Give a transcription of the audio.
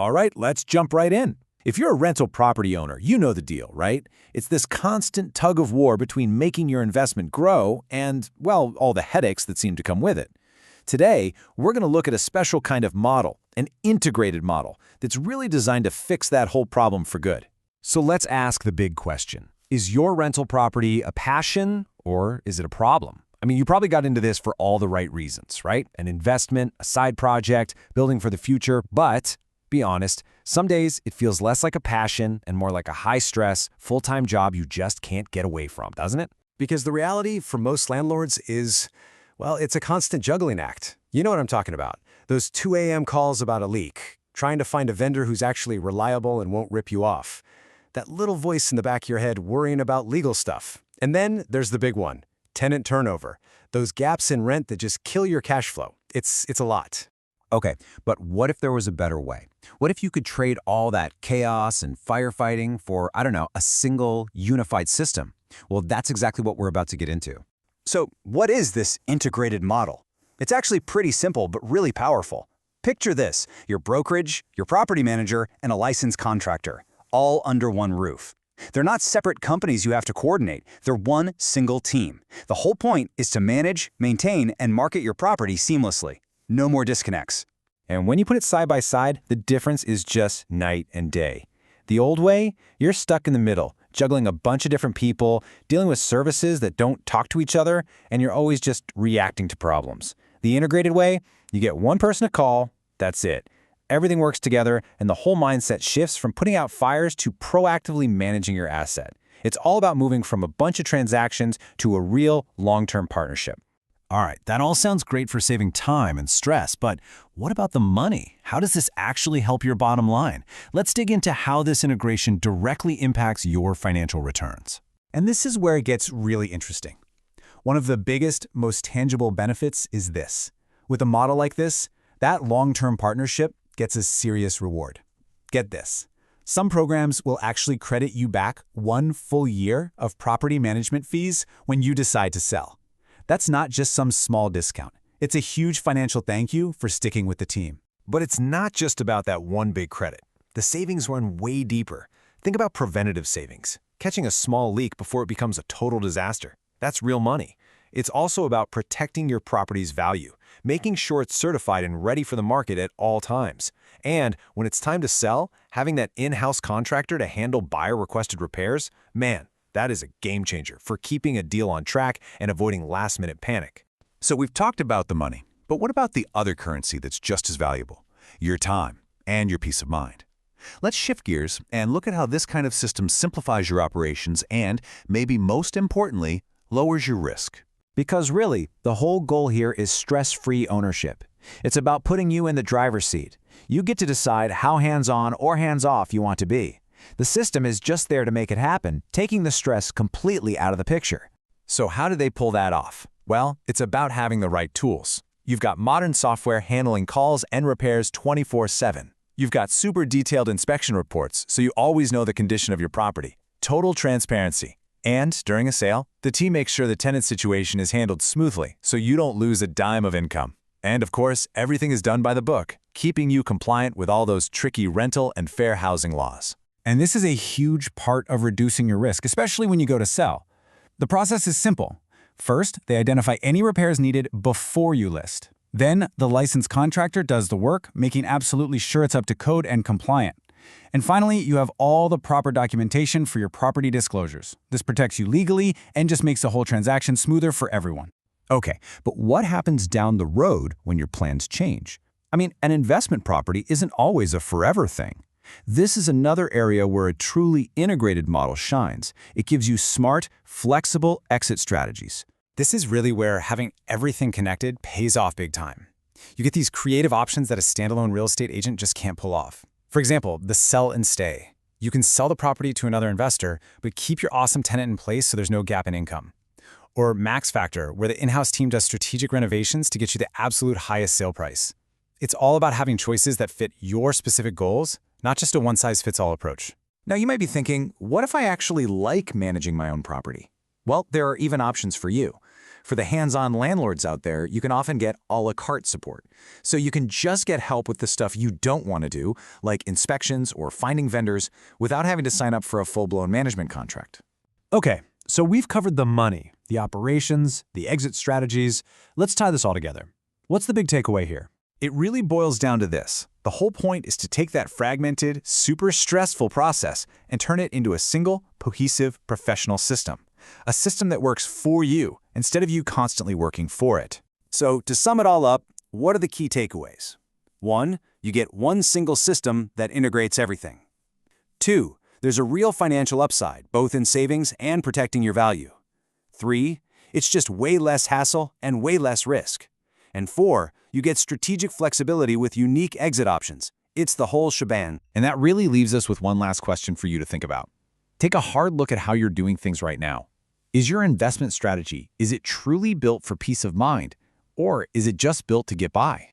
All right, let's jump right in. If you're a rental property owner, you know the deal, right? It's this constant tug of war between making your investment grow and, well, all the headaches that seem to come with it. Today, we're going to look at a special kind of model, an integrated model, that's really designed to fix that whole problem for good. So let's ask the big question. Is your rental property a passion or is it a problem? I mean, you probably got into this for all the right reasons, right? An investment, a side project, building for the future, but be honest, some days it feels less like a passion and more like a high-stress, full-time job you just can't get away from, doesn't it? Because the reality for most landlords is, well, it's a constant juggling act. You know what I'm talking about. Those 2 a.m. calls about a leak, trying to find a vendor who's actually reliable and won't rip you off. That little voice in the back of your head worrying about legal stuff. And then there's the big one, tenant turnover. Those gaps in rent that just kill your cash flow. It's a lot. Okay, but what if there was a better way? What if you could trade all that chaos and firefighting for, I don't know, a single unified system? Well, that's exactly what we're about to get into. So what is this integrated model? It's actually pretty simple, but really powerful. Picture this, your brokerage, your property manager, and a licensed contractor, all under one roof. They're not separate companies you have to coordinate. They're one single team. The whole point is to manage, maintain, and market your property seamlessly. No more disconnects. And when you put it side by side, the difference is just night and day. The old way, you're stuck in the middle, juggling a bunch of different people, dealing with services that don't talk to each other, and you're always just reacting to problems. The integrated way, you get one person to call, that's it. Everything works together, and the whole mindset shifts from putting out fires to proactively managing your asset. It's all about moving from a bunch of transactions to a real long-term partnership. All right, that all sounds great for saving time and stress, but what about the money? How does this actually help your bottom line? Let's dig into how this integration directly impacts your financial returns. And this is where it gets really interesting. One of the biggest, most tangible benefits is this. With a model like this, that long-term partnership gets a serious reward. Get this. Some programs will actually credit you back 1 full year of property management fees when you decide to sell. That's not just some small discount. It's a huge financial thank you for sticking with the team. But it's not just about that one big credit. The savings run way deeper. Think about preventative savings, catching a small leak before it becomes a total disaster. That's real money. It's also about protecting your property's value, making sure it's certified and ready for the market at all times. And when it's time to sell, having that in-house contractor to handle buyer-requested repairs, man, that is a game changer for keeping a deal on track and avoiding last-minute panic. So we've talked about the money, but what about the other currency that's just as valuable? Your time and your peace of mind. Let's shift gears and look at how this kind of system simplifies your operations and, maybe most importantly, lowers your risk. Because really, the whole goal here is stress-free ownership. It's about putting you in the driver's seat. You get to decide how hands-on or hands-off you want to be. The system is just there to make it happen, taking the stress completely out of the picture. So how do they pull that off? Well, it's about having the right tools. You've got modern software handling calls and repairs 24/7. You've got super detailed inspection reports, so you always know the condition of your property. Total transparency. And during a sale, the team makes sure the tenant situation is handled smoothly, so you don't lose a dime of income. And of course, everything is done by the book, keeping you compliant with all those tricky rental and fair housing laws. And this is a huge part of reducing your risk, especially when you go to sell. The process is simple. First, they identify any repairs needed before you list. Then, the licensed contractor does the work, making absolutely sure it's up to code and compliant. And finally, you have all the proper documentation for your property disclosures. This protects you legally and just makes the whole transaction smoother for everyone. Okay, but what happens down the road when your plans change? I mean, an investment property isn't always a forever thing. This is another area where a truly integrated model shines. It gives you smart, flexible exit strategies. This is really where having everything connected pays off big time. You get these creative options that a standalone real estate agent just can't pull off. For example, the sell and stay. You can sell the property to another investor, but keep your awesome tenant in place so there's no gap in income. Or Max Factor, where the in-house team does strategic renovations to get you the absolute highest sale price. It's all about having choices that fit your specific goals, not just a one-size-fits-all approach. Now you might be thinking, what if I actually like managing my own property? Well, there are even options for you. For the hands-on landlords out there, you can often get a la carte support. So you can just get help with the stuff you don't want to do, like inspections or finding vendors, without having to sign up for a full-blown management contract. Okay, so we've covered the money, the operations, the exit strategies. Let's tie this all together. What's the big takeaway here? It really boils down to this. The whole point is to take that fragmented, super stressful process and turn it into a single, cohesive, professional system. A system that works for you instead of you constantly working for it. So to sum it all up, what are the key takeaways? 1. You get one single system that integrates everything. 2. There's a real financial upside, both in savings and protecting your value. 3. It's just way less hassle and way less risk. And 4. You get strategic flexibility with unique exit options. It's the whole shebang. And that really leaves us with one last question for you to think about. Take a hard look at how you're doing things right now. Is your investment strategy, is it truly built for peace of mind? Or is it just built to get by?